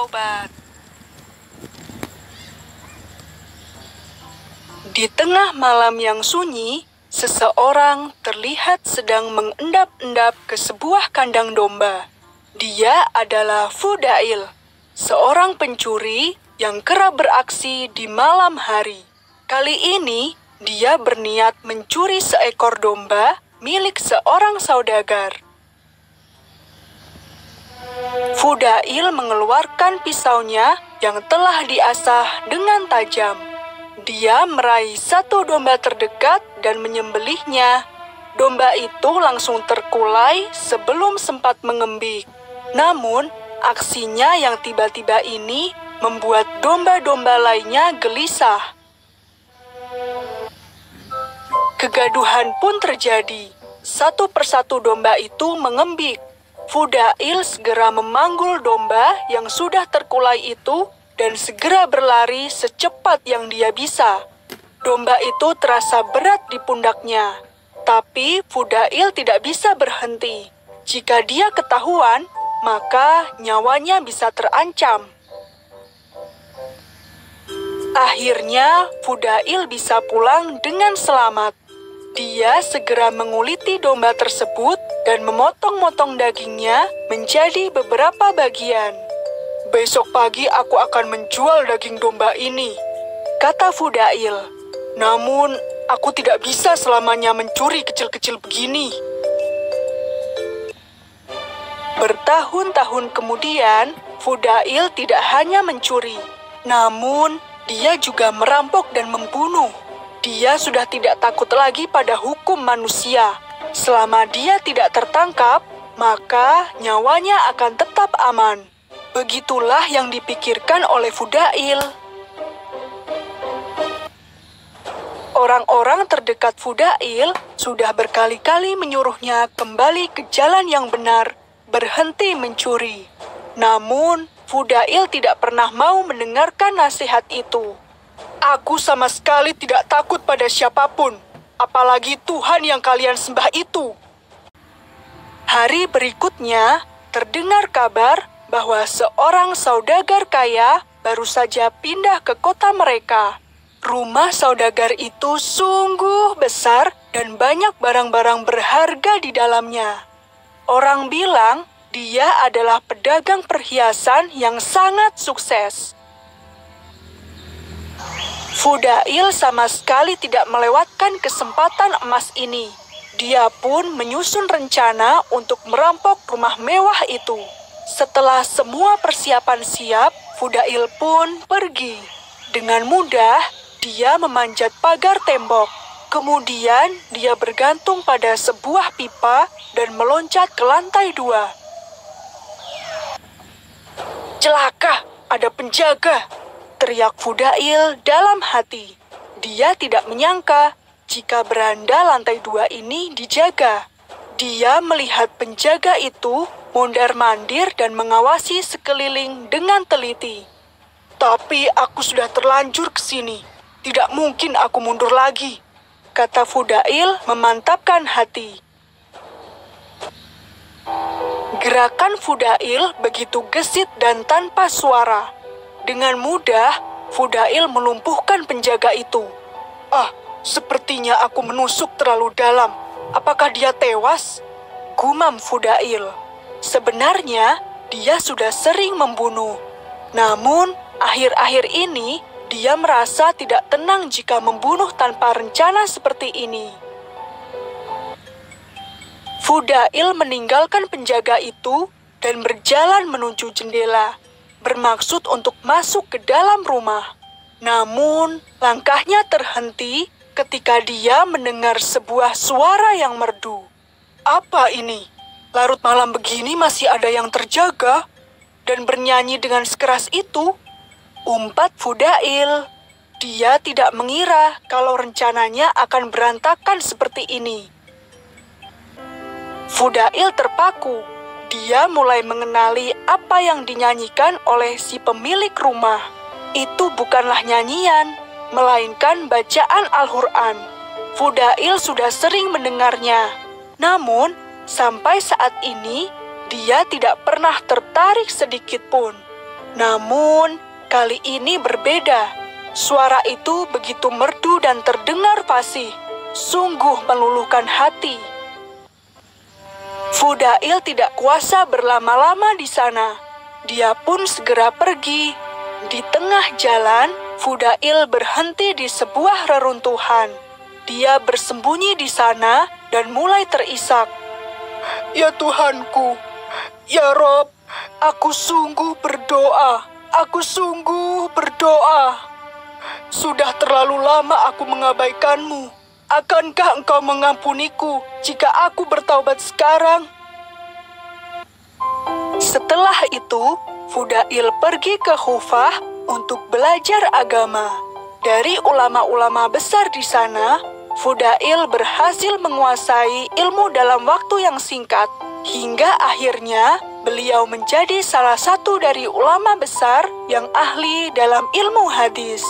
bertaubat. Di tengah malam yang sunyi, seseorang terlihat sedang mengendap-endap ke sebuah kandang domba. Dia adalah Fudail, seorang pencuri yang kerap beraksi di malam hari. Kali ini, dia berniat mencuri seekor domba milik seorang saudagar. Fudail mengeluarkan pisaunya yang telah diasah dengan tajam. Dia meraih satu domba terdekat dan menyembelihnya. Domba itu langsung terkulai sebelum sempat mengembik. Namun, aksinya yang tiba-tiba ini membuat domba-domba lainnya gelisah. Kegaduhan pun terjadi. Satu persatu domba itu mengembik. Fudail segera memanggul domba yang sudah terkulai itu dan segera berlari secepat yang dia bisa. Domba itu terasa berat di pundaknya. Tapi Fudail tidak bisa berhenti. Jika dia ketahuan, maka nyawanya bisa terancam. Akhirnya, Fudail bisa pulang dengan selamat. Dia segera menguliti domba tersebut dan memotong-motong dagingnya menjadi beberapa bagian. "Besok pagi aku akan menjual daging domba ini," kata Fudail. "Namun, aku tidak bisa selamanya mencuri kecil-kecil begini." Bertahun-tahun kemudian, Fudail tidak hanya mencuri, namun dia juga merampok dan membunuh. Dia sudah tidak takut lagi pada hukum manusia. Selama dia tidak tertangkap, maka nyawanya akan tetap aman. Begitulah yang dipikirkan oleh Fudail. Orang-orang terdekat Fudail sudah berkali-kali menyuruhnya kembali ke jalan yang benar, berhenti mencuri. Namun, Fudail tidak pernah mau mendengarkan nasihat itu. "Aku sama sekali tidak takut pada siapapun, apalagi Tuhan yang kalian sembah itu." Hari berikutnya, terdengar kabar bahwa seorang saudagar kaya baru saja pindah ke kota mereka. Rumah saudagar itu sungguh besar dan banyak barang-barang berharga di dalamnya. Orang bilang dia adalah pedagang perhiasan yang sangat sukses. Fudail sama sekali tidak melewatkan kesempatan emas ini. Dia pun menyusun rencana untuk merampok rumah mewah itu. Setelah semua persiapan siap, Fudail pun pergi. Dengan mudah, dia memanjat pagar tembok. Kemudian, dia bergantung pada sebuah pipa dan meloncat ke lantai 2. "Celaka, ada penjaga!" teriak Fudail dalam hati. Dia tidak menyangka jika beranda lantai 2 ini dijaga. Dia melihat penjaga itu mondar-mandir dan mengawasi sekeliling dengan teliti. "Tapi aku sudah terlanjur ke sini. Tidak mungkin aku mundur lagi," kata Fudail memantapkan hati. Gerakan Fudail begitu gesit dan tanpa suara. Dengan mudah, Fudail melumpuhkan penjaga itu. "Ah, sepertinya aku menusuk terlalu dalam. Apakah dia tewas?" gumam Fudail. Sebenarnya, dia sudah sering membunuh. Namun, akhir-akhir ini, dia merasa tidak tenang jika membunuh tanpa rencana seperti ini. Fudail meninggalkan penjaga itu dan berjalan menuju jendela, bermaksud untuk masuk ke dalam rumah. Namun, langkahnya terhenti ketika dia mendengar sebuah suara yang merdu. "Apa ini? Larut malam begini masih ada yang terjaga dan bernyanyi dengan sekeras itu?" umpat Fudail. Dia tidak mengira kalau rencananya akan berantakan seperti ini. Fudail terpaku. Dia mulai mengenali apa yang dinyanyikan oleh si pemilik rumah. Itu bukanlah nyanyian, melainkan bacaan Al-Quran. Fudail sudah sering mendengarnya. Namun, sampai saat ini, dia tidak pernah tertarik sedikit pun. Namun, kali ini berbeda. Suara itu begitu merdu dan terdengar fasih. Sungguh meluluhkan hati. Fudail tidak kuasa berlama-lama di sana. Dia pun segera pergi. Di tengah jalan, Fudail berhenti di sebuah reruntuhan. Dia bersembunyi di sana dan mulai terisak. Ya Tuhanku, ya Rob, aku sungguh berdoa. Aku sungguh berdoa. Sudah terlalu lama aku mengabaikanmu. Akankah engkau mengampuniku jika aku bertaubat sekarang? Setelah itu, Fudail pergi ke Hufah untuk belajar agama. Dari ulama-ulama besar di sana, Fudail berhasil menguasai ilmu dalam waktu yang singkat. Hingga akhirnya, beliau menjadi salah satu dari ulama besar yang ahli dalam ilmu hadis.